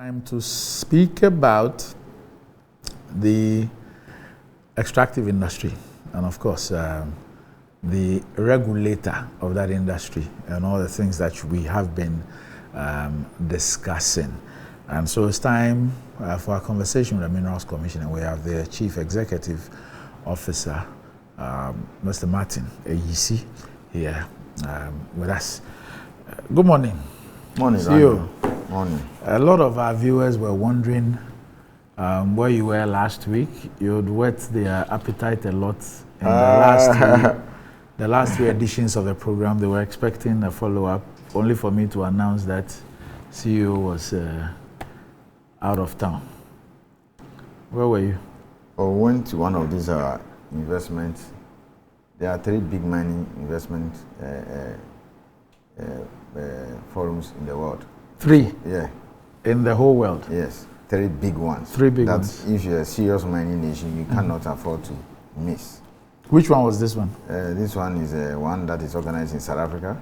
Time to speak about the extractive industry and, of course, the regulator of that industry and all the things that we have been discussing. And so it's time for a conversation with the Minerals Commission, and we have the Chief Executive Officer, Mr. Martin Ayisi, here with us. Good morning. Morning, See you. Morning. A lot of our viewers were wondering where you were last week. You'd whet their appetite a lot in the last three editions of the program. They were expecting a follow-up, only for me to announce that CEO was out of town. Where were you? I went to one of these investments. There are three big mining investment forums in the world. Three? Yeah. In the whole world? Yes. Three big ones. Three big ones. If you're a serious mining nation, you cannot afford to miss. Which one was this one? This one is one that is organized in South Africa.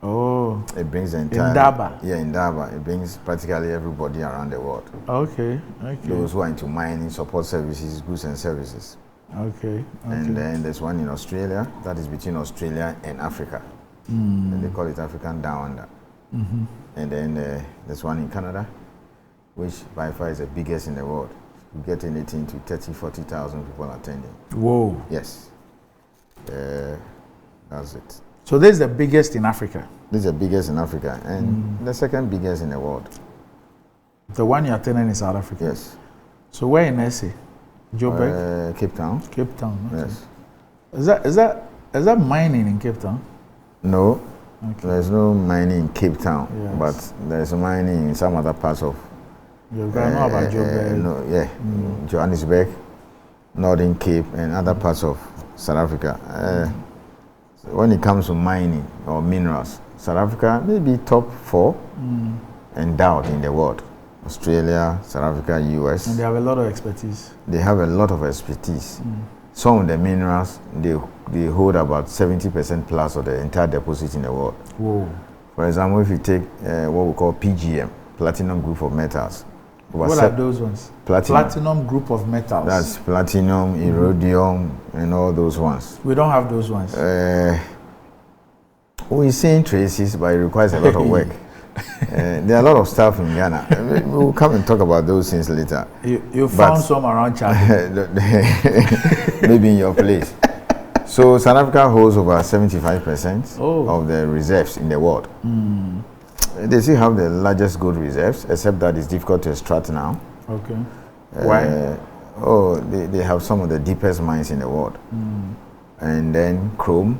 Oh. It brings the entire... In Durban? Yeah, in Durban. It brings practically everybody around the world. Okay. Those who are into mining, support services, goods and services. Okay. And then there's one in Australia, that is between Australia and Africa. And they call it African Down Under. And then there's one in Canada, which by far is the biggest in the world. You get anything to 30,000, 40,000 people attending. Whoa. Yes. That's it. So this is the biggest in Africa? This is the biggest in Africa and the second biggest in the world. The one you're attending in South Africa? Yes. So where in SA? Joburg? Cape Town. Cape Town, okay. Yes. Is that mining in Cape Town? No. Okay. There's no mining in Cape Town, Yes. but there's mining in some other parts of... You know about Joburg? Johannesburg, Northern Cape, and other parts of South Africa. When it comes to mining or minerals, South Africa may be top 4 endowed in the world. Australia, South Africa, US. And they have a lot of expertise. They have a lot of expertise. Some of the minerals, they hold about 70% plus of the entire deposit in the world. Whoa. For example, if you take what we call PGM, Platinum Group of Metals. What are those ones? Platinum Group of Metals. That's platinum, iridium, and all those ones. We don't have those ones. We're seeing traces, but it requires a lot of work. There are a lot of stuff in Ghana. We'll come and talk about those things later. You found some around Chad? Maybe in your place. So South Africa holds over 75% of the reserves in the world. They still have the largest gold reserves, except that it's difficult to extract now. Okay. Why? They have some of the deepest mines in the world. And then chrome,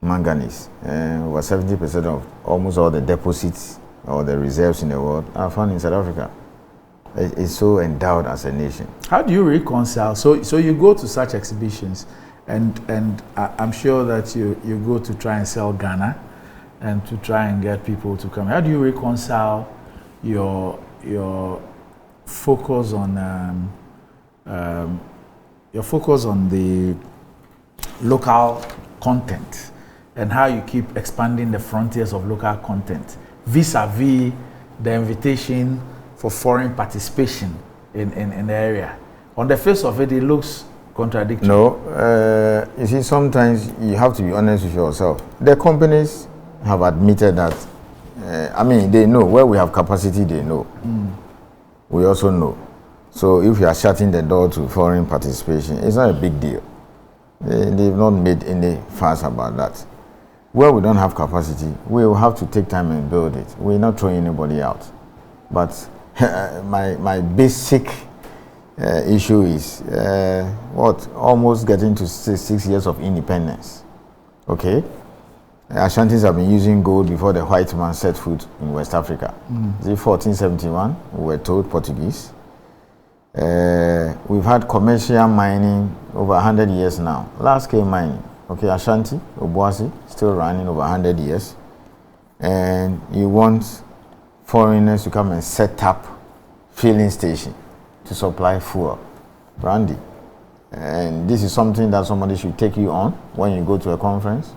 manganese. Over 70% of almost all the deposits or the reserves in the world are found in South Africa. It's so endowed as a nation. How do you reconcile? So you go to such exhibitions, and I'm sure that you go to try and sell Ghana, and to try and get people to come. How do you reconcile your focus on the local content, and how you keep expanding the frontiers of local content vis-a-vis the invitation for foreign participation in the area? On the face of it, it looks contradictory. No, you see, sometimes you have to be honest with yourself. The companies have admitted that, they know where we have capacity, they know. We also know. So if you are shutting the door to foreign participation, it's not a big deal. They've not made any fuss about that. Where we don't have capacity, we will have to take time and build it. We're not throwing anybody out. But my basic issue is, almost getting to 6 years of independence. Okay? Ashantis have been using gold before the white man set foot in West Africa. Is it 1471? We were told Portuguese. We've had commercial mining over 100 years now. Large-scale mining. Okay, Ashanti, Obuasi, still running over 100 years. And you want foreigners to come and set up filling station to supply fuel, brandy. And this is something that somebody should take you on when you go to a conference.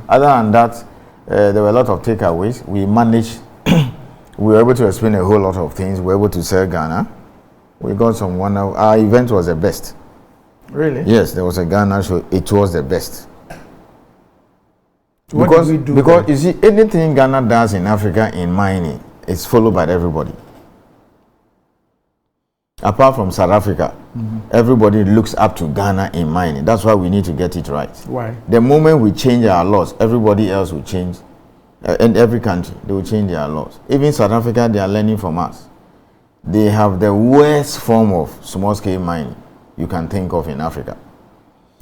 Other than that, there were a lot of takeaways. We managed we were able to explain a whole lot of things. We were able to sell Ghana. We got some wonderful. Our event was the best. Really? Yes, there was a Ghana show. It was the best. What Because, did we do because then? you see, anything Ghana does in Africa in mining is followed by everybody. Apart from South Africa, everybody looks up to Ghana in mining. That's why we need to get it right. Why? The moment we change our laws, everybody else will change. In every country, they will change their laws. Even South Africa, they are learning from us. They have the worst form of small-scale mining you can think of in Africa.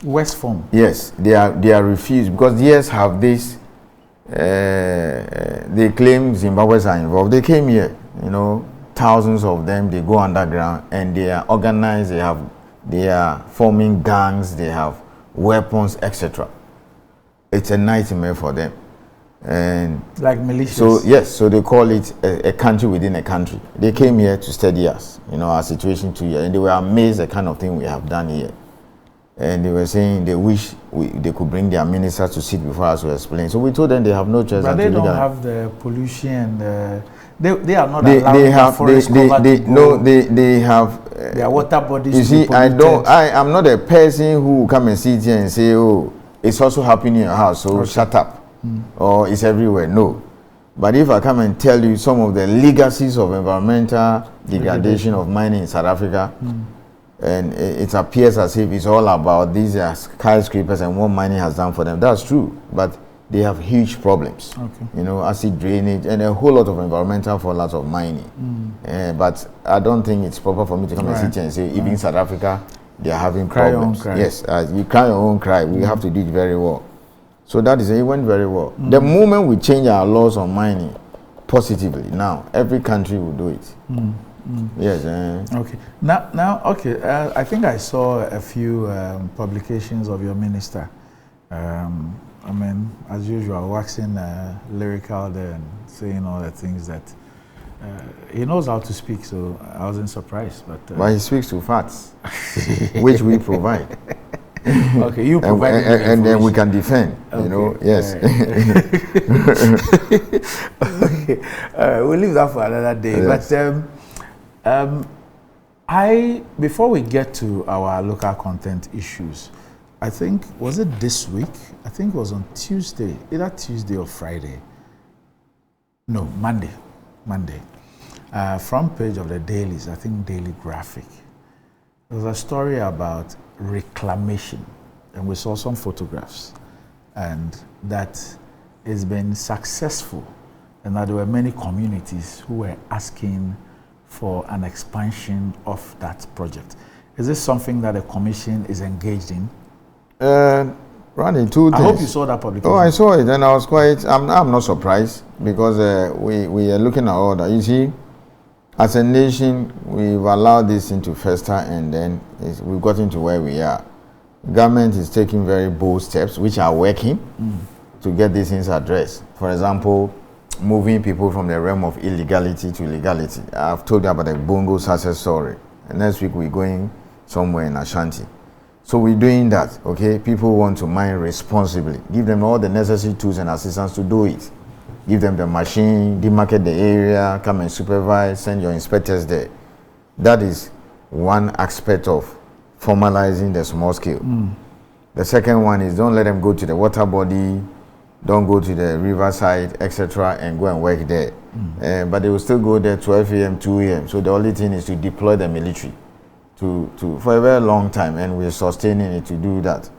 West form. Yes, they are refused because yes have this. They claim Zimbabweans are involved. They came here, thousands of them. They go underground and they are organized. They are forming gangs. They have weapons, etc. It's a nightmare for them. And like militias. So yes, so they call it a country within a country. They came here to study us, our situation 2 years, and they were amazed at the kind of thing we have done here. And they were saying they wish they could bring their ministers to sit before us to explain. So we told them they have no choice. But they don't have the pollution. They are not allowed they have forest they have their water bodies. You see, I'm not a person who will come and sit here and say, oh, it's also happening in your house, so shut up. Or it's everywhere. No. But if I come and tell you some of the legacies of environmental degradation of mining in South Africa, and it appears as if it's all about these skyscrapers and what mining has done for them. That's true, but they have huge problems. Okay. Acid drainage and a whole lot of environmental fallout of mining. But I don't think it's proper for me to come and sit here and say, even South Africa, they are having problems. Yes, you cry your own cry. We have to do it very well. So that is, it went very well. The moment we change our laws on mining positively, now every country will do it. Yes. Okay. Now, okay. I think I saw a few publications of your minister. As usual, waxing lyrical there and saying all the things that he knows how to speak. So I wasn't surprised. But he speaks to facts, which we provide. Okay, you provide, and then we can defend. Okay. Yes. Okay. We'll leave that for another day. Yes. But before we get to our local content issues, I think, was it this week? I think it was on Tuesday, either Tuesday or Friday. No, Monday. Front page of the dailies, I think Daily Graphic. There was a story about reclamation, and we saw some photographs, and that it's been successful, and that there were many communities who were asking for an expansion of that project. Is this something that the commission is engaged in? Randy, two things. I hope you saw that publication. Oh, I saw it, and I was quite. I'm not surprised because we are looking at all that. You see, as a nation, we've allowed this thing to fester, and then we've gotten to where we are. Government is taking very bold steps, which are working, to get these things addressed. For example, moving people from the realm of illegality to legality. I've told you about the Bongo success story. And next week we're going somewhere in Ashanti. So we're doing that, okay? People want to mine responsibly. Give them all the necessary tools and assistance to do it. Give them the machine, demarcate the area, come and supervise, send your inspectors there. That is one aspect of formalizing the small scale. The second one is don't let them go to the water body, don't go to the riverside, etc., and go and work there. But they will still go there 12 a.m., 2 a.m. So the only thing is to deploy the military for a very long time, and we're sustaining it to do that.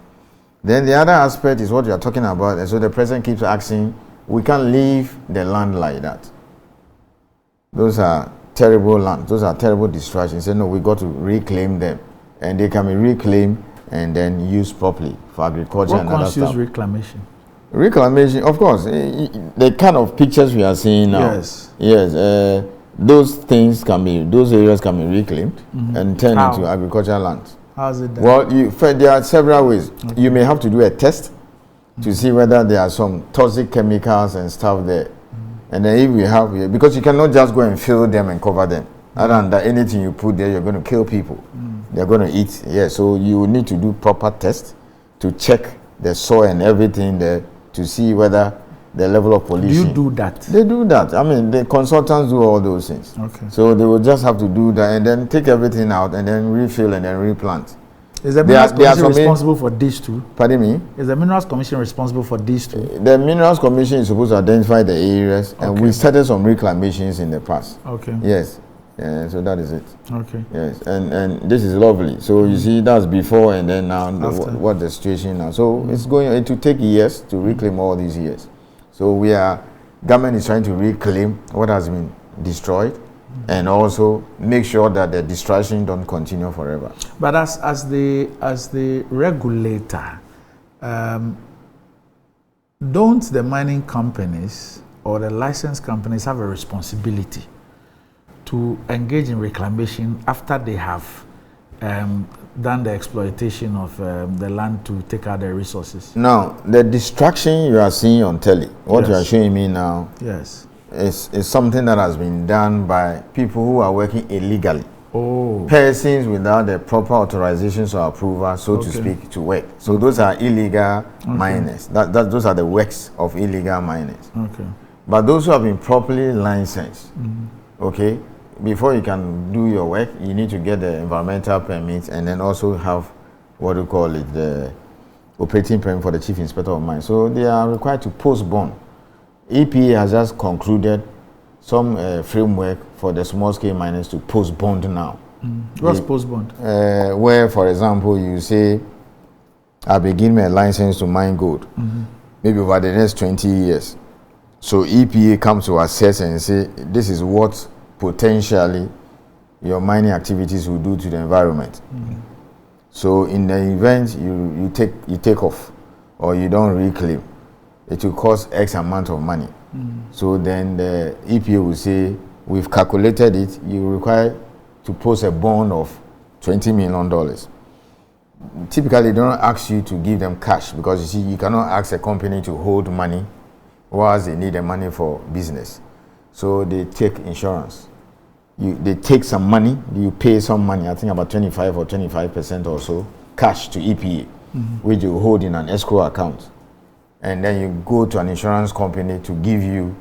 Then the other aspect is what you are talking about, and so the president keeps asking, we can't leave the land like that. Those are terrible lands. Those are terrible distractions. He said, no, we got to reclaim them, and they can be reclaimed and then used properly for agriculture and other stuff. What constitutes reclamation? Reclamation, of course, the kind of pictures we are seeing now. Yes. Those things those areas can be reclaimed and turned into agricultural land. How is it done? Well, there are several ways. Okay. You may have to do a test to see whether there are some toxic chemicals and stuff there. And then if we have, because you cannot just go and fill them and cover them. Other than that, anything you put there, you're going to kill people. They're going to eat. Yeah, so you need to do proper tests to check the soil and everything there to see whether the level of pollution. Do you do that? They do that. I mean, the consultants do all those things. Okay. So they will just have to do that and then take everything out and then refill and then replant. Is the Minerals Commission responsible for these two? Pardon me? Is the Minerals Commission responsible for these two? The Minerals Commission is supposed to identify the areas, and we started some reclamations in the past. Okay. Yes. So that is it. Okay. Yes. And this is lovely. So you see, that's before and then now what the situation now. So it's going to take years to reclaim all these years. So government is trying to reclaim what has been destroyed, and also make sure that the destruction don't continue forever. But as the regulator, don't the mining companies or the licensed companies have a responsibility to engage in reclamation after they have done the exploitation of the land to take out the resources? Now, the destruction you are seeing on telly, what you are showing me now, yes, is something that has been done by people who are working illegally. Oh. Persons without the proper authorizations or approval, so to speak, to work. So those are illegal miners. Those are the works of illegal miners. Okay. But those who have been properly licensed, okay, before you can do your work, you need to get the environmental permits and then also have what we call it, the operating permit for the chief inspector of mines. So they are required to post bond. EPA has just concluded some framework for the small-scale miners to post bond now. What's post bond? Where, for example, you say, I begin my license to mine gold, maybe over the next 20 years. So EPA comes to assess and say, this is what potentially your mining activities will do to the environment. So in the event you take off or you don't reclaim, it will cost X amount of money. So then the EPA will say, we've calculated it, you require to post a bond of $20 million. Typically, they don't ask you to give them cash because you see, you cannot ask a company to hold money whilst they need the money for business. So they take insurance. They take some money, you pay some money, I think about 25 or 25% or so, cash to EPA, which you hold in an escrow account. And then you go to an insurance company to give you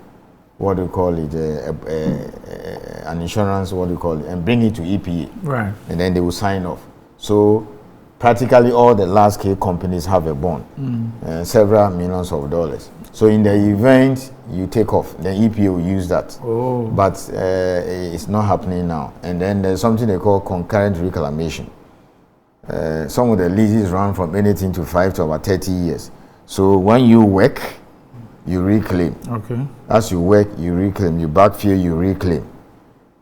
what do you call it, an insurance, what do you call it, and bring it to EPA. Right. And then they will sign off. So practically all the large-scale companies have a bond, several millions of dollars. So in the event you take off, the EPA will use that. Oh. But it's not happening now. And then there's something they call concurrent reclamation. Some of the leases run from anything to 5 to about 30 years. So when you work, you reclaim. Okay. As you work, you reclaim. You backfill, you reclaim.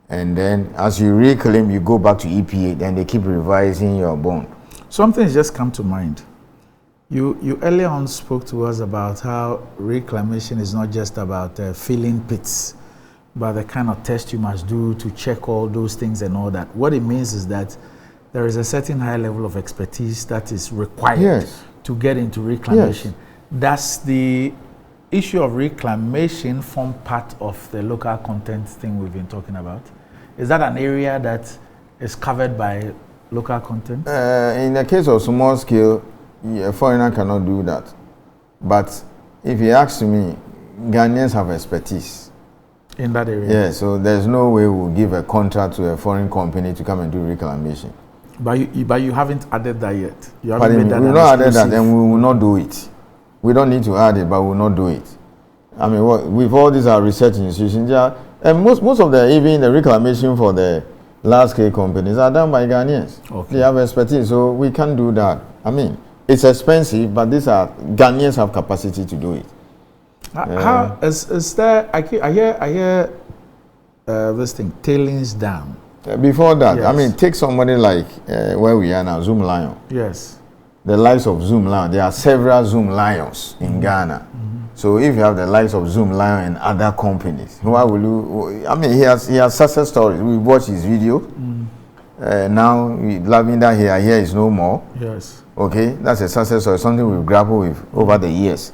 And then as you reclaim, you go back to EPA, then they keep revising your bond. Something has just come to mind. You earlier on spoke to us about how reclamation is not just about filling pits, but the kind of test you must do to check all those things and all that. What it means is that there is a certain high level of expertise that is required to get into reclamation. Does the issue of reclamation form part of the local content thing we've been talking about? Is that an area that is covered by local content? In the case of small scale, a foreigner cannot do that. But if you ask me, Ghanaians have expertise in that area. Yeah, so there's no way we'll give a contract to a foreign company to come and do reclamation. But you haven't added that yet. You haven't Pardon made me, that we've not added that, then we will not do it. We don't need to add it, but we will not do it. I mean, with all these our research institutions, and most of even the reclamation for the large-scale companies are done by Ghanaians. Okay. They have expertise, so we can't do that. I mean, it's expensive, but Ghanaians have capacity to do it. How is there? I hear this thing, tailings dam. Before that, I mean, take somebody like where we are now, Zoom Lion. Yes. The likes of Zoom Lion. There are several Zoom Lions in Ghana. So if you have the likes of Zoom Lion and other companies, why will you? I mean, he has success stories. We watch his video. Now Lavender here is no more. Yes. Okay, that's a success story. Something we've grappled with over the years.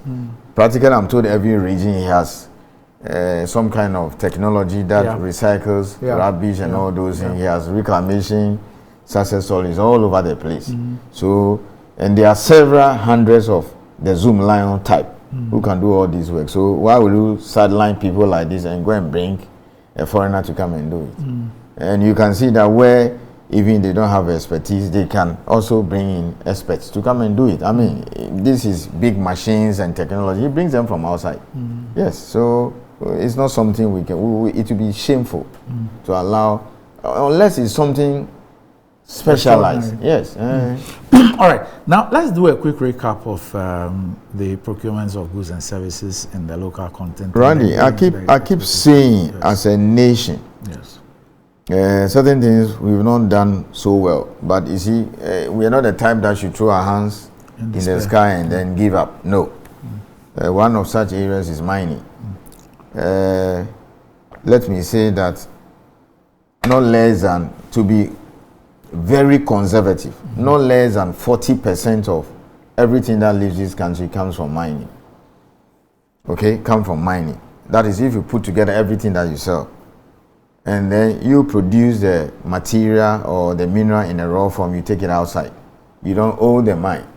Practically, I'm told every region he has some kind of technology that recycles rubbish and all those things. He has reclamation success stories all over the place. So, and there are several hundreds of the Zoom Lion type. who can do all this work. So why will you sideline people like this and go and bring a foreigner to come and do it? And you can see that where even they don't have expertise, they can also bring in experts to come and do it. I mean, this is big machines and technology. It brings them from outside. Yes, so it's not something we can, it would be shameful to allow, unless it's something specialized. Yes. All right. Now let's do a quick recap of the procurements of goods and services in the local content. Randy, I keep saying, as a nation, certain things we've not done so well. But you see, we are not the type that should throw our hands in the sky and then give up. No. One of such areas is mining. Let me say that not less than, to be very conservative, not less than 40% of everything that leaves this country comes from mining. Okay, come from mining. That is, if you put together everything that you sell, and then you produce the material or the mineral in a raw form, you take it outside. You don't own the mine.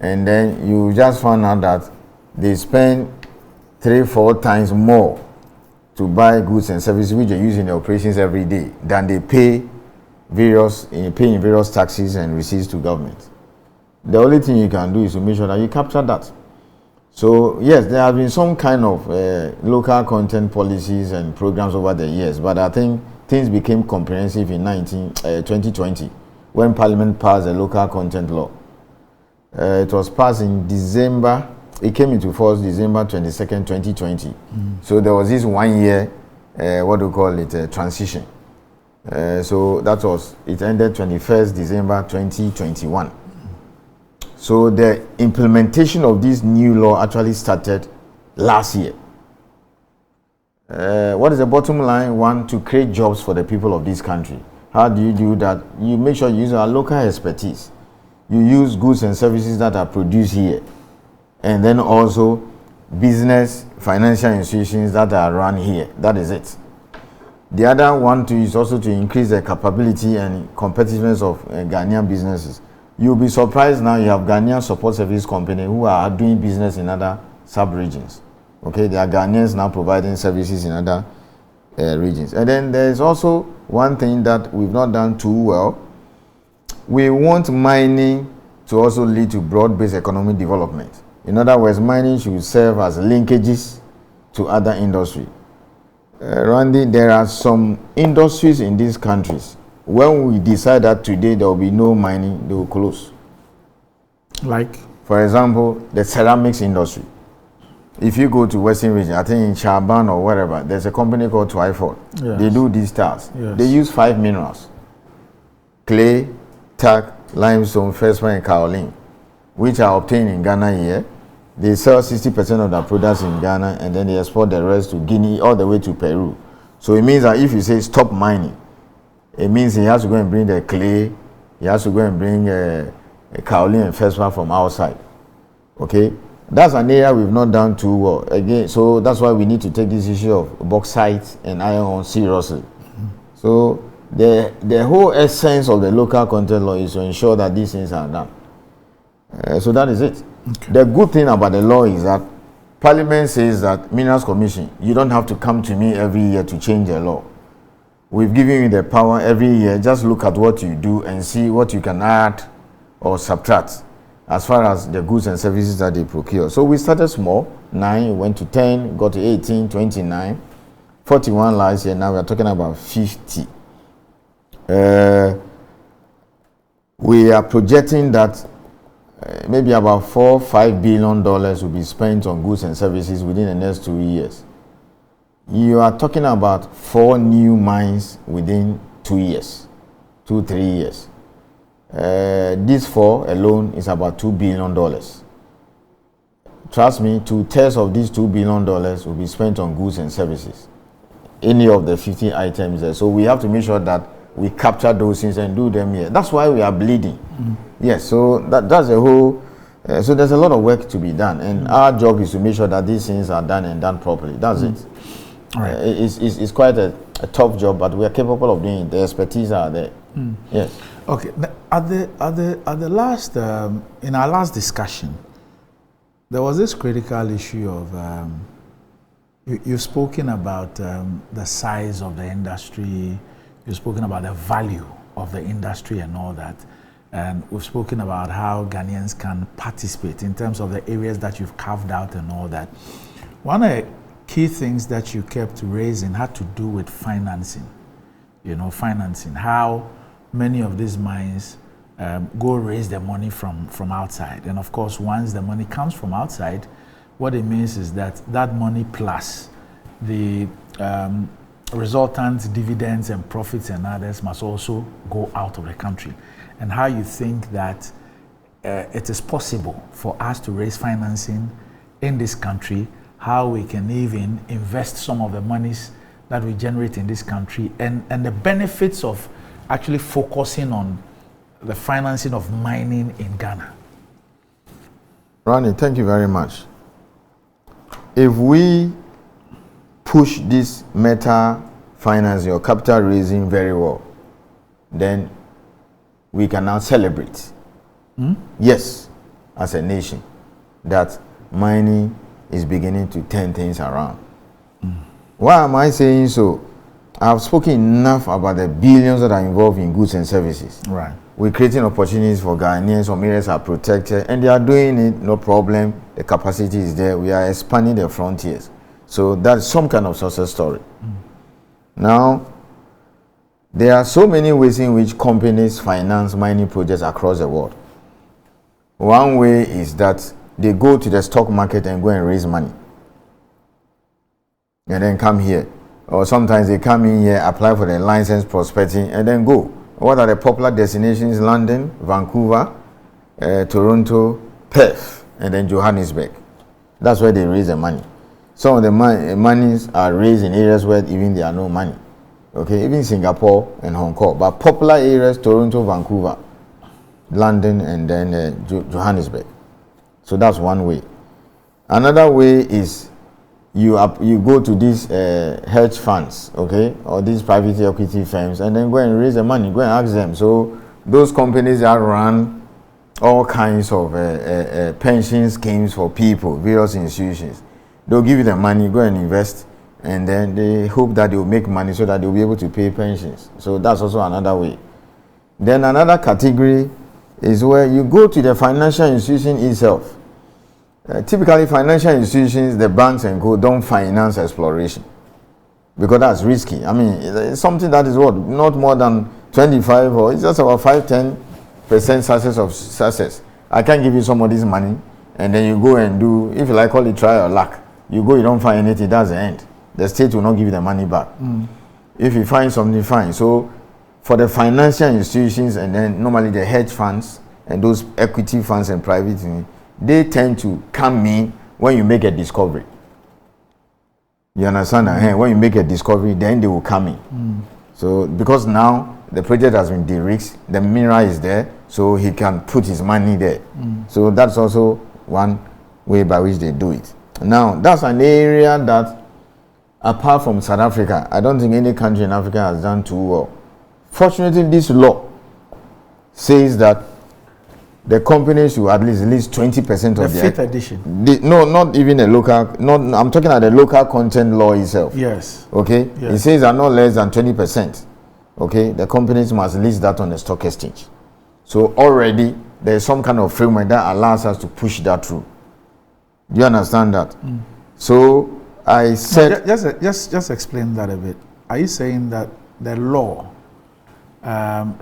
And then you just found out that they spend 3-4 times more to buy goods and services which they use in their operations every day than they pay in various taxes and receipts to government. The only thing you can do is to make sure that you capture that. So yes, there have been some kind of local content policies and programs over the years, but I think things became comprehensive in 2020 when Parliament passed the local content law. It was passed in December. It came into force December 22nd, 2020. So there was this 1 year, transition. So that was, it ended 21st December 2021. So the implementation of this new law actually started last year. What is the bottom line? One, to create jobs for the people of this country. How do you do that? You make sure you use our local expertise. You use goods and services that are produced here. And then also business, financial institutions that are run here. That is it. The other one is also to increase the capability and competitiveness of Ghanaian businesses. You'll be surprised now you have Ghanaian support service companies who are doing business in other sub-regions. Okay, there are Ghanaians now providing services in other regions. And then there's also one thing that we've not done too well. We want mining to also lead to broad-based economic development. In other words, mining should serve as linkages to other industries. Randy, there are some industries in these countries. When we decide that today there will be no mining, they will close. Like? For example, the ceramics industry. If you go to Western region, I think in Chaban or wherever, there's a company called Twyford. Yes. They do these tiles. Yes. They use 5 minerals: clay, talc, limestone, feldspar, and kaolin, which are obtained in Ghana here. They sell 60% of their products in Ghana, and then they export the rest to Guinea all the way to Peru. So it means that if you say stop mining, it means he has to go and bring the clay, he has to go and bring a kaolin and feldspar from outside. Okay, that's an area we've not done too well. Again, so that's why we need to take this issue of bauxite and iron ore seriously. So the whole essence of the local content law is to ensure that these things are done. So that is it. Okay. The good thing about the law is that Parliament says that Minerals Commission, you don't have to come to me every year to change the law. We've given you the power every year. Just look at what you do and see what you can add or subtract as far as the goods and services that they procure. So we started small, 9, went to 10, got to 18, 29, 41 last year. Now we're talking about 50. We are projecting that maybe about $4-5 billion will be spent on goods and services within the next 2 years. You are talking about 4 new mines within 2 years, 2-3 years. These 4 alone is about $2 billion. Trust me, 2/3 of these $2 billion will be spent on goods and services. Any of the 50 items there. So we have to make sure that we capture those things and do them here. That's why we are bleeding. Yes, so that's a whole, so there's a lot of work to be done, and our job is to make sure that these things are done and done properly. That's it. All right. It's quite a tough job, but we are capable of doing it. The expertise are there. Yes. Okay. At the last in our last discussion, there was this critical issue of you've spoken about the size of the industry, you've spoken about the value of the industry and all that, and we've spoken about how Ghanaians can participate in terms of the areas that you've carved out and all that. One of the key things that you kept raising had to do with financing. Financing, how many of these mines go raise their money from outside. And of course, once the money comes from outside, what it means is that that money plus the resultant dividends and profits and others must also go out of the country. And how you think that it is possible for us to raise financing in this country, how we can even invest some of the monies that we generate in this country, and the benefits of actually focusing on the financing of mining in Ghana. Ronnie, thank you very much. If we push this meta financing or capital raising very well, then we can now celebrate. Yes, as a nation, that mining is beginning to turn things around. Why am I saying so? I've spoken enough about the billions that are involved in goods and services. Right. We're creating opportunities for Ghanaians. Some areas are protected, and they are doing it, no problem. The capacity is there. We are expanding the frontiers. So that's some kind of success story. Now, there are so many ways in which companies finance mining projects across the world. One way is that they go to the stock market and go and raise money, and then come here. Or sometimes they come in here, apply for the license, prospecting, and then go. What are the popular destinations? London, Vancouver, Toronto, Perth, and then Johannesburg. That's where they raise the money. Some of the monies are raised in areas where even there are no money. Okay, even Singapore and Hong Kong. But popular areas, Toronto, Vancouver, London, and then Johannesburg. So that's one way. Another way is you go to these hedge funds, okay, or these private equity firms, and then go and raise the money, go and ask them. So those companies that run all kinds of pension schemes for people, various institutions, they'll give you the money, go and invest, and then they hope that they'll make money so that they'll be able to pay pensions. So that's also another way. Then another category is where you go to the financial institution itself. Typically, financial institutions, the banks and co, don't finance exploration because that's risky. I mean, it's something that is what, not more than 25, or it's just about 5-10% success. I can't give you somebody's money and then you go and do, if you like, call it try or luck. You go, you don't find anything, that's the end. The state will not give you the money back. If you find something, fine. So for the financial institutions, and then normally the hedge funds and those equity funds and private, they tend to come in when you make a discovery. You understand that? When you make a discovery, then they will come in. So because now the project has been de-risked, the mineral is there, so he can put his money there. So that's also one way by which they do it. Now, that's an area that, apart from South Africa, I don't think any country in Africa has done too well. Fortunately, this law says that the companies should at least 20% of the fifth edition. No, not even a local. I'm talking about the local content law itself. Yes. Okay. Yes. It says that not less than 20%. Okay. The companies must list that on the stock exchange. So already there is some kind of framework that allows us to push that through. Do you understand that? So I said, just explain that a bit. Are you saying that the law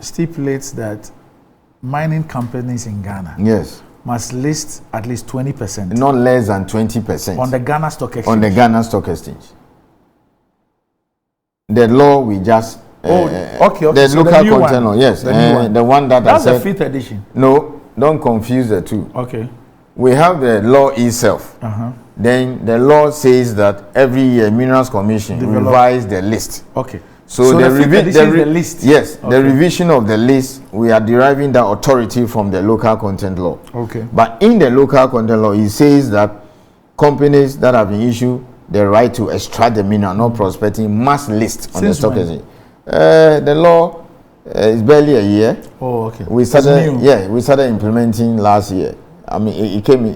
stipulates that mining companies in Ghana, yes, must list at least 20%, not less than 20%, on the Ghana Stock Exchange? On the Ghana Stock Exchange. The law we just okay. The so local the content law, yes, the one that that's I the fifth edition. No, don't confuse the two. Okay. We have the law itself. Then the law says that every year Minerals Commission revise the list. Okay. So the list. Yes, okay. The revision of the list, we are deriving that authority from the local content law. Okay. But in the local content law, it says that companies that have been issued the right to extract the mineral, not prospecting, must list on the stock exchange. The law is barely a year. Oh, okay. We started implementing last year. I mean, it came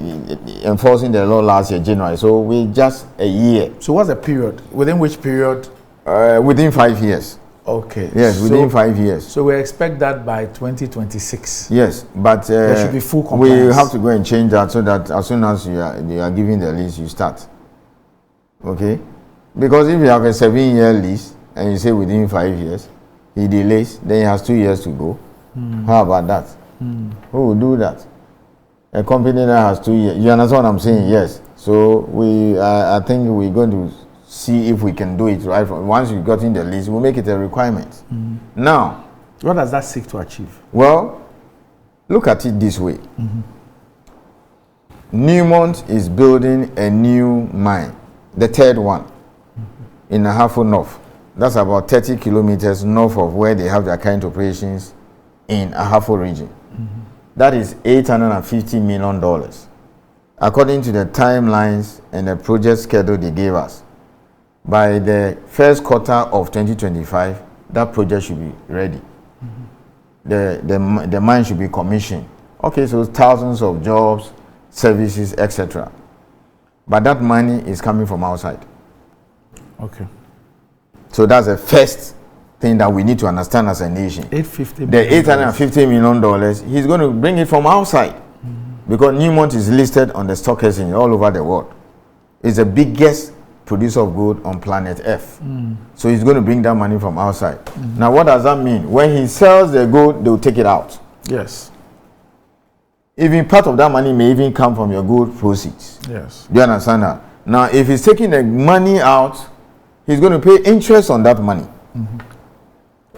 enforcing the law last year, January. So we just a year. So what's the period? Within which period? Within 5 years. Okay. Yes, within 5 years. So we expect that by 2026. Yes, but there should be full compliance. We have to go and change that so that as soon as you are giving the lease, you start. Okay? Because if you have a 7-year lease and you say within 5 years, he delays, then he has 2 years to go. How about that? Who will do that? A company that has 2 years. You understand what I'm saying? Yes. So I think we're going to see if we can do it right from once you got in the list, we'll make it a requirement. Now, what does that seek to achieve? Well, look at it this way. Newmont is building a new mine, the third one, in Ahafo North. That's about 30 kilometers north of where they have their current operations in Ahafo region. That is $850 million. According to the timelines and the project schedule they gave us, by the first quarter of 2025, that project should be ready. The mine should be commissioned. Okay, so thousands of jobs, services, etc. But that money is coming from outside. Okay. So that's the first thing that we need to understand as a nation. The $850 million, he's going to bring it from outside. Because Newmont is listed on the stock exchange all over the world. It's the biggest producer of gold on planet Earth. So he's going to bring that money from outside. Now what does that mean? When he sells the gold, they'll take it out. Yes. Even part of that money may even come from your gold proceeds. Yes. Do you understand that? Now if he's taking the money out, he's going to pay interest on that money.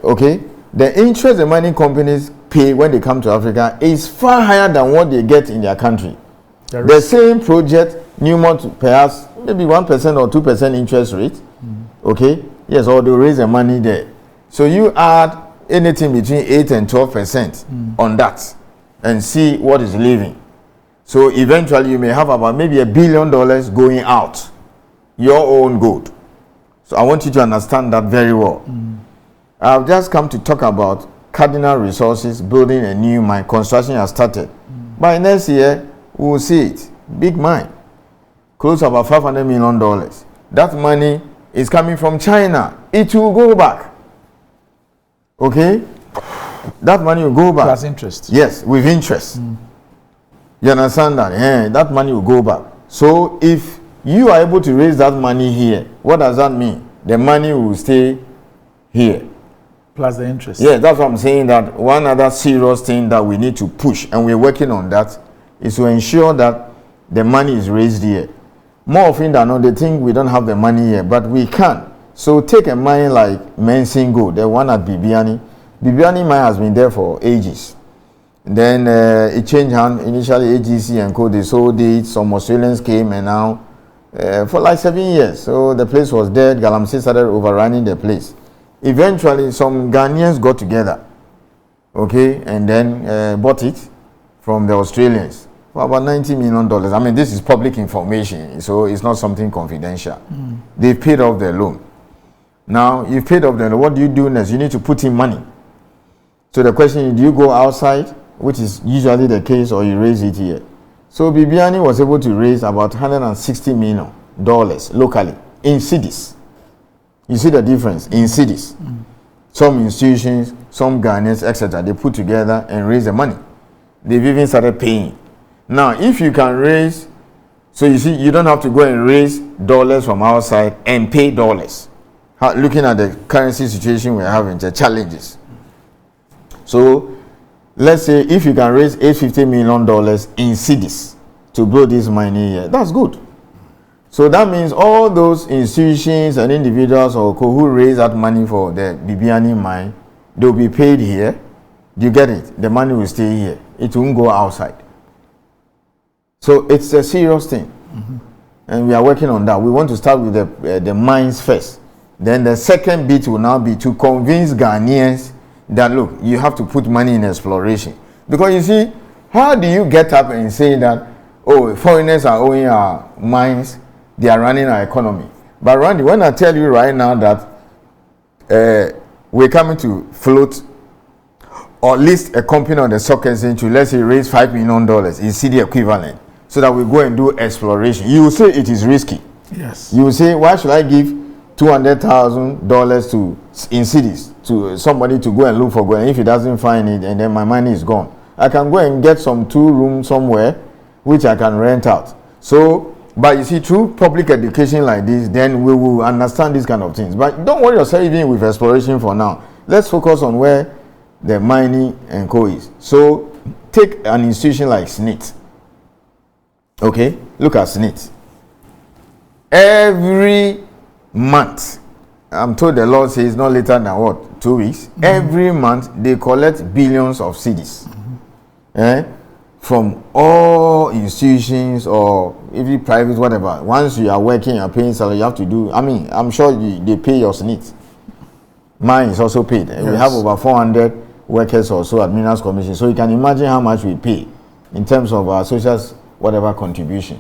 Okay? The interest the mining companies pay when they come to Africa is far higher than what they get in their country. The same project, Newmont perhaps maybe 1% or 2% interest rate. Okay? Yes, or they'll raise the money there. So you add anything between 8 and 12% on that and see what is leaving. So eventually you may have about maybe $1 billion going out, your own gold. So I want you to understand that very well. I've just come to talk about Cardinal Resources building a new mine. Construction has started. By next year, we will see it. Big mine. Close to about $500 million. That money is coming from China. It will go back. Okay? That money will go back. Plus interest. Yes, with interest. You understand that? Yeah, that money will go back. So if you are able to raise that money here, what does that mean? The money will stay here. Plus the interest. Yeah, that's what I'm saying, that one other serious thing that we need to push, and we're working on that, is to ensure that the money is raised here. More often than not, they think we don't have the money here, but we can. So take a mine like Mensingo, the one at Bibiani. Bibiani mine has been there for ages. Then it changed hands. Initially AGC and Co, they sold it. Some Australians came, and now for like 7 years. So the place was dead. Galamsey started overrunning the place. Eventually, some Ghanaians got together, okay, and then bought it from the Australians for about $90 million. I mean, this is public information, so it's not something confidential. They paid off their loan. Now, you've paid off the loan. What do you do next? You need to put in money. So the question is, do you go outside, which is usually the case, or you raise it here? So Bibiani was able to raise about $160 million locally in cities. You see the difference in cities. Some institutions, some Ghanaians, etc., they put together and raise the money. They've even started paying. Now, if you can raise, so you see, you don't have to go and raise dollars from outside and pay dollars. Looking at the currency situation we're having, the challenges. So, let's say if you can raise $850 million in cities to grow this money here, that's good. So that means all those institutions and individuals or who raise that money for the Bibiani mine, they'll be paid here. Do you get it? The money will stay here. It won't go outside. So it's a serious thing. And we are working on that. We want to start with the mines first. Then the second bit will now be to convince Ghanaians that, look, you have to put money in exploration. Because you see, how do you get up and say that, oh, foreigners are owning our mines, they are running our economy? But Randy, when I tell you right now that we're coming to float or list a company on the stock exchange to, let's say, raise $5 million in CD equivalent, so that we go and do exploration. You will say it is risky. Yes. You will say, why should I give $200,000 in cities to somebody to go and look for gold, and if he doesn't find it, and then my money is gone? I can go and get some 2 rooms somewhere which I can rent out. So, but you see, through public education like this, then we will understand these kind of things. But don't worry yourself even with exploration for now. Let's focus on where the mining and co is. So take an institution like SNIT. Okay, look at SNIT. Every month, I'm told the Lord says not later than what, 2 weeks. Every month they collect billions of cedis. From all institutions or even private, whatever. Once you are working, you're paying salary, you have to do, I mean, I'm sure they pay your SNIT. Mine is also paid. Yes. We have over 400 workers or so at Minerals Commission. So you can imagine how much we pay in terms of our social whatever contribution.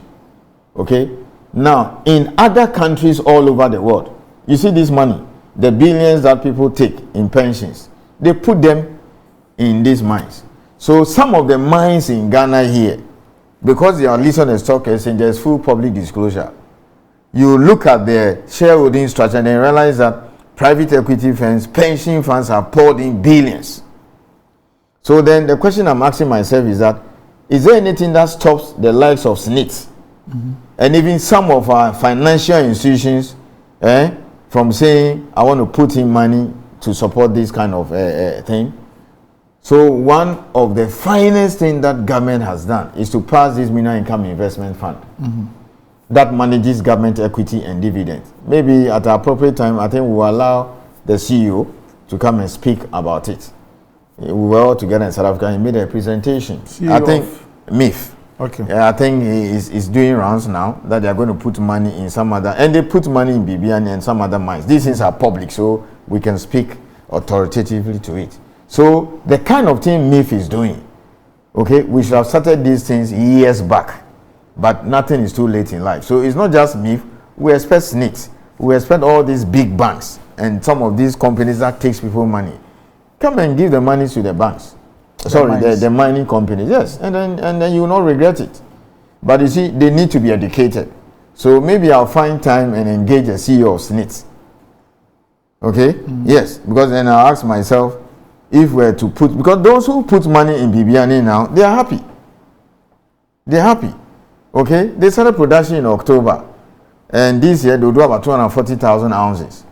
Okay? Now, in other countries all over the world, you see this money, the billions that people take in pensions, they put them in these mines. So some of the mines in Ghana here, because they are listed on the stock exchange, there's full public disclosure. You look at the shareholding structure and then realize that private equity firms, pension funds have poured in billions. So then the question I'm asking myself is that, is there anything that stops the likes of SNIT and even some of our financial institutions from saying, I want to put in money to support this kind of thing? So one of the finest things that government has done is to pass this Mineral Income Investment Fund that manages government equity and dividends. Maybe at the appropriate time, I think we will allow the CEO to come and speak about it. We were all together in South Africa. He made a presentation. CEO I think MIF. Okay. I think he is doing rounds now that they are going to put money in some other, and they put money in BBN and some other mines. These things are public, so we can speak authoritatively to it. So the kind of thing MIF is doing, okay, we should have started these things years back, but nothing is too late in life. So it's not just MIF. We expect SNIT. We expect all these big banks and some of these companies that takes people money. Come and give the money to the banks. The mining companies, yes, and then you will not regret it. But you see, they need to be educated. So maybe I'll find time and engage a CEO of SNIT. Okay? Yes, because then I'll ask myself, if we're to put, because those who put money in BBN now, they are happy. They're happy. Okay? They started production in October. And this year, they'll do about 240,000 ounces.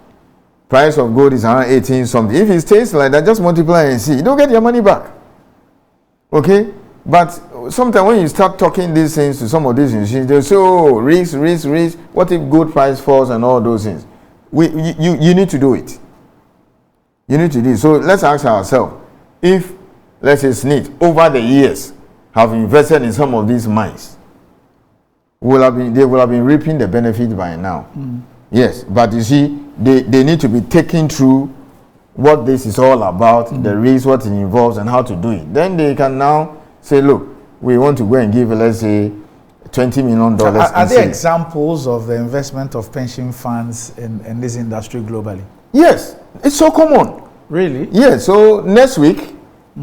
Price of gold is around 18 something. If it stays like that, just multiply and see. You don't get your money back. Okay? But sometimes when you start talking these things to some of these institutions, they'll say, oh, risk. What if gold price falls and all those things? You need to do it. You need to do it. So let's ask ourselves, if, let's say, SNIT, over the years, have invested in some of these mines, they will have been reaping the benefit by now. Yes, but you see, they need to be taken through what this is all about, the risk, what it involves, and how to do it. Then they can now say, look, we want to go and give, let's say, $20 million. Are there examples of the investment of pension funds in this industry globally? Yes, it's so common. Really? Yes, so next week,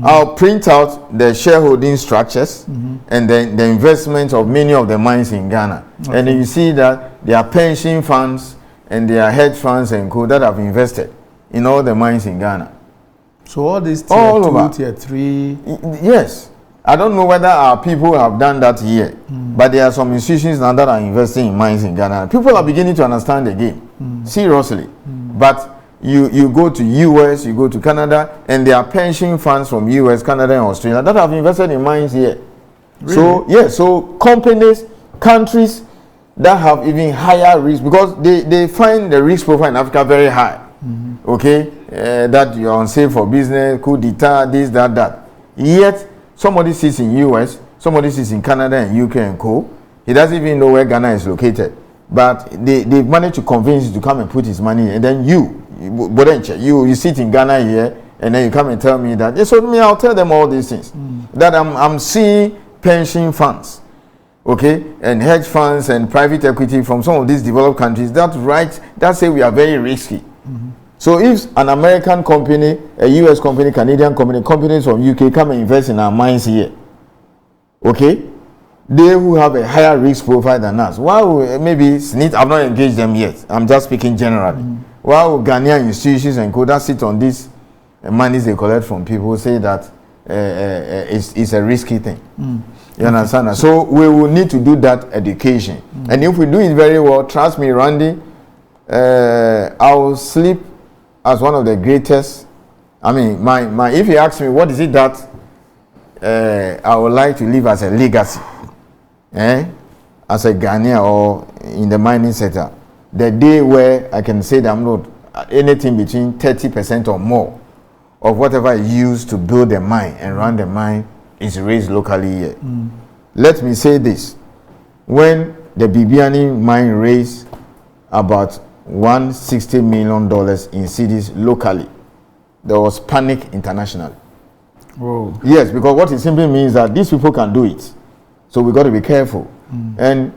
I'll print out the shareholding structures and then the investment of many of the mines in Ghana. Okay. And then you see that there are pension funds and there are hedge funds and co that have invested in all the mines in Ghana. So all these tier 2, tier 3? Yes. I don't know whether our people have done that here, but there are some institutions now that are investing in mines in Ghana. People are beginning to understand the game, seriously. But you go to US, you go to Canada, and there are pension funds from US, Canada, and Australia that have invested in mines here. Really? So, yes, so companies, countries that have even higher risk, because they find the risk profile in Africa very high. Okay? That you are unsafe for business, coup d'etat, this, that. Yet, somebody sits in US, somebody sits in Canada and UK and co. He doesn't even know where Ghana is located. But they've managed to convince you to come and put his money in. And then you sit in Ghana here, and then you come and tell me that. Yes, so I'll tell them all these things. That I'm seeing pension funds, okay, and hedge funds and private equity from some of these developed countries that say we are very risky. So if an American company, a US company, Canadian company, companies from UK come and invest in our mines here, okay, they who have a higher risk profile than us, why would maybe SNIT, I've not engaged them yet, I'm just speaking generally, why would Ghanaian institutions and Koda sit on this monies they collect from people say that it's a risky thing? You understand that? So we will need to do that education. And if we do it very well, trust me, Randy, I will sleep as one of the greatest. I mean, my if you ask me what is it that I would like to leave as a legacy, as a Ghanaian or in the mining sector, the day where I can say that I'm not anything between 30% or more of whatever I use to build a mine and run the mine is raised locally here. Let me say this: when the Bibiani mine raised about $160 million in cedis locally, there was panic internationally. Whoa. Yes, because what it simply means that these people can do it, so we got to be careful and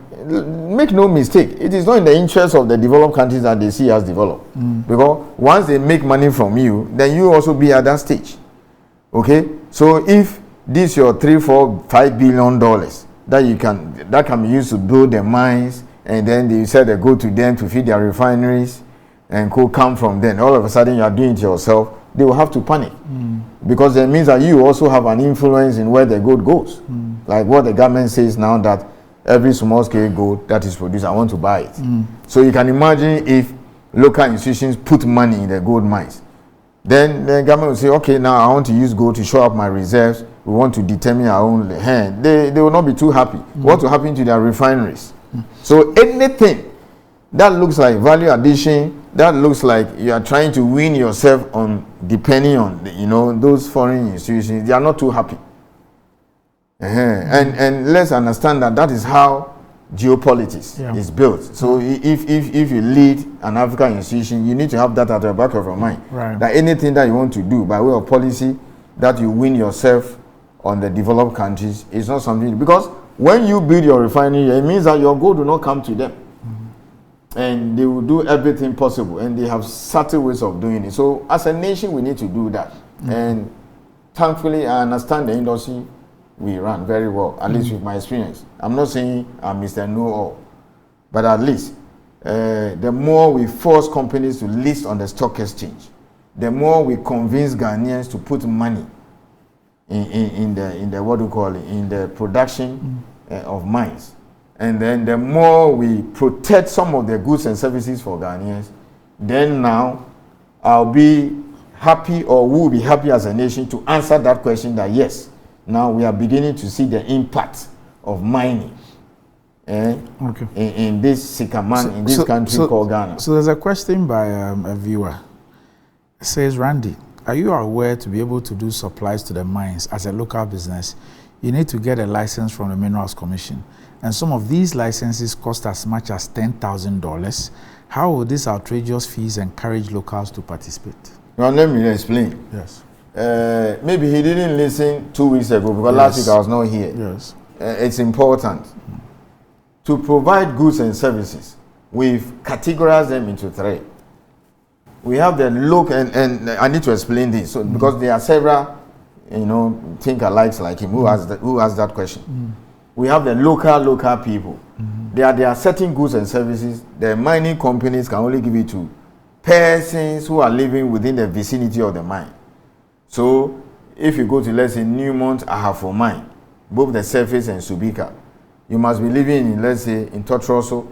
make no mistake. It is not in the interest of the developed countries that they see us develop, because once they make money from you, then you also be at that stage. Okay, so if this your $3, $4, $5 billion that can be used to build the mines, and then they said they go to them to feed their refineries and could come from them, all of a sudden you are doing it yourself, they will have to panic, because that means that you also have an influence in where the gold goes. Like what the government says now, that every small scale gold that is produced, I want to buy it. So you can imagine if local institutions put money in the gold mines, then the government will say, okay, now I want to use gold to show up my reserves, we want to determine our own hand. They will not be too happy. What will happen to their refineries? So anything that looks like value addition, that looks like you are trying to win yourself on depending on those foreign institutions, they are not too happy. And let's understand that is how geopolitics is built. So if you lead an African institution, you need to have that at the back of your mind. Right. That anything that you want to do by way of policy that you win yourself on the developed countries is not something, because when you build your refinery, it means that your gold will not come to them. And they will do everything possible, and they have certain ways of doing it. So as a nation, we need to do that. And thankfully, I understand the industry we run very well, at least with my experience. I'm not saying I'm Mr. Know-all, but at least the more we force companies to list on the stock exchange, the more we convince Ghanaians to put money in the what do you call it, in the production of mines, and then the more we protect some of the goods and services for Ghanaians, then now I'll be happy, or we'll be happy as a nation to answer that question, that yes, now we are beginning to see the impact of mining in this Sikaman, in this country called Ghana. So there's a question by a viewer. It says, Randy, are you aware to be able to do supplies to the mines as a local business, you need to get a license from the Minerals Commission? And some of these licenses cost as much as $10,000. How will these outrageous fees encourage locals to participate? Now let me explain. Yes. Maybe he didn't listen 2 weeks ago, because last week I was not here. Yes. It's important to provide goods and services. We've categorized them into three. We have the local, and I need to explain this, so because there are several, think-alikes like him who asked that question. We have the local people. There are certain goods and services the mining companies can only give it to persons who are living within the vicinity of the mine. So if you go to, let's say, Newmont Ahafo mine, both the surface and Subika, you must be living in, let's say, in Totroso,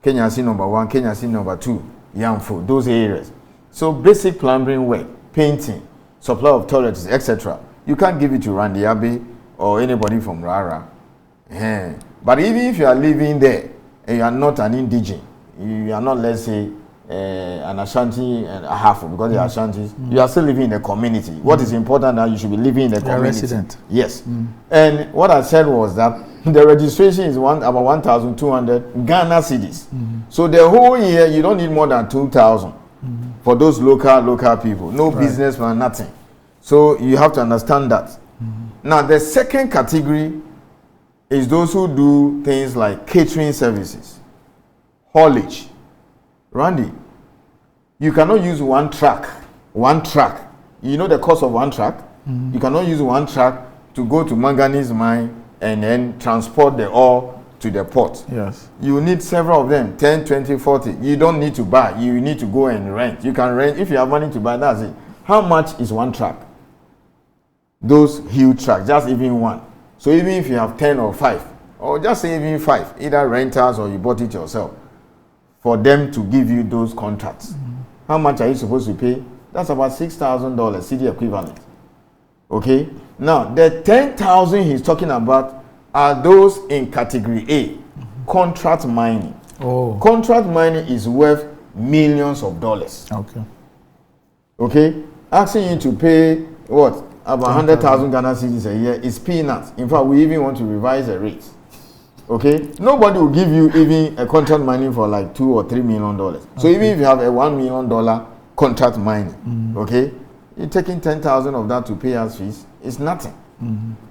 Kenya C number 1, Kenya C number 2, Yamfo, those areas. So basic plumbing work, painting, supply of toilets, etc. You can't give it to Randy Abbey or anybody from Rara. But even if you are living there and you are not an indigene, you are not, let's say, an Ashanti and a half, because they are Ashantis, you are still living in the community. What is important now, you should be living in the community. Resident. Yes. And what I said was that the registration is about 1,200 Ghana cedis. So the whole year, you don't need more than 2,000 for those local people. No businessman, nothing. So you have to understand that. Now, the second category is those who do things like catering services, haulage. Randy, You cannot use one track. You know the cost of one track? You cannot use one track to go to manganese mine and then transport the ore to the port. Yes. You need several of them, 10, 20, 40. You don't need to buy. You need to go and rent. You can rent. If you have money to buy, that's it. How much is one track? Those huge tracks, just even one. So even if you have 10 or 5, or just say even 5, either renters or you bought it yourself, for them to give you those contracts, how much are you supposed to pay? That's about $6,000 city equivalent. Okay? Now, the 10,000 he's talking about are those in category A, contract mining. Oh. Contract mining is worth millions of dollars. Okay. Okay? Asking you to pay what? About 100,000 Ghana cedis a year is peanuts. In fact, we even want to revise the rates. Okay? Nobody will give you even a contract mining for like $2 or $3 million. So even if you have a $1 million contract mining, okay, you're taking 10,000 of that to pay us fees, it's nothing.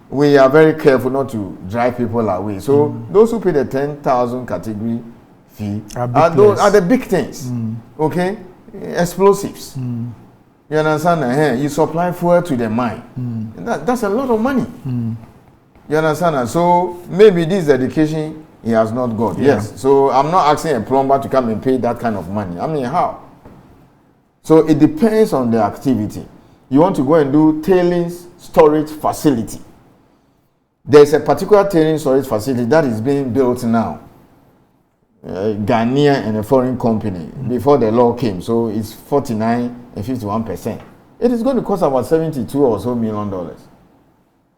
We are very careful not to drive people away. So those who pay the 10,000 category fee are the big things. Okay? Explosives. You understand? You supply fuel to the mine. That's a lot of money. You understand? So maybe this education he has not got. Yeah. Yes. So I'm not asking a plumber to come and pay that kind of money. I mean, how? So it depends on the activity. You want to go and do tailings storage facility. There's a particular tailings storage facility that is being built now. Ghanaian and a foreign company before the law came. So it's 49 and 51%. It is going to cost about $72 or so million.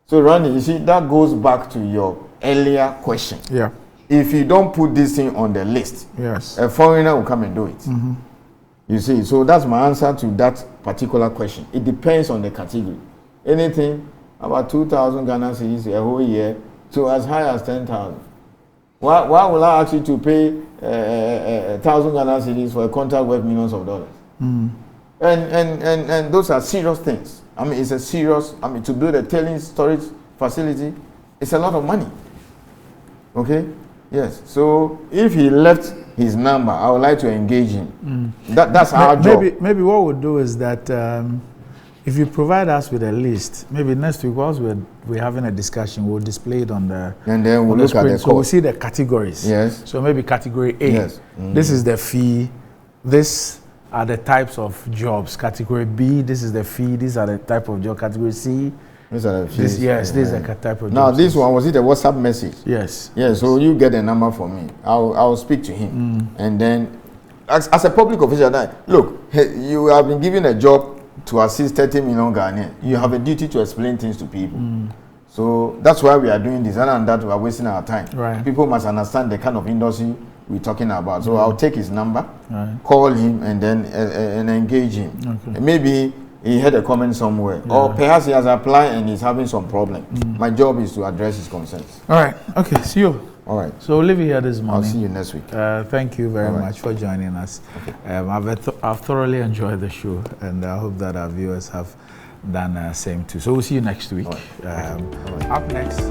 So Randy, you see, that goes back to your earlier question. Yeah. If you don't put this thing on the list, yes, a foreigner will come and do it. You see, so that's my answer to that particular question. It depends on the category. Anything about 2,000 Ghana cedis a whole year to as high as 10,000. Why will I ask you to pay 1,000 Ghana cedis for a contract worth millions of dollars? And those are serious things. I mean, it's a serious, to build a tailings storage facility, it's a lot of money. Okay? Yes. So if he left his number, I would like to engage him. That's our job. Maybe what we'll do is that if you provide us with a list, maybe next week whilst we're having a discussion, we'll display it on the and then we'll look at the cost. So we'll see the categories. Yes. So maybe category A. Yes. This is the fee. This are the types of jobs. Category B, this is the fee. These are the type of job. Category C, these are the fees. This is the type of job. Now this one, was it a WhatsApp message? Yes. Yeah, so you get a number for me. I'll speak to him. And then, as a public official, look, you have been given a job to assist 30 million Ghanaians. You have a duty to explain things to people. So that's why we are doing this. Other than that, we are wasting our time. Right. People must understand the kind of industry we're talking about. So I'll take his number, call him, and then and engage him. Okay. Maybe he had a comment somewhere, or perhaps he has applied and he's having some problem. My job is to address his concerns. All right. Okay. See you. All right. So we'll leave you here this morning. I'll see you next week. Thank you very much for joining us. Okay. I've thoroughly enjoyed the show, and I hope that our viewers have done the same too. So we'll see you next week. All right. Up next.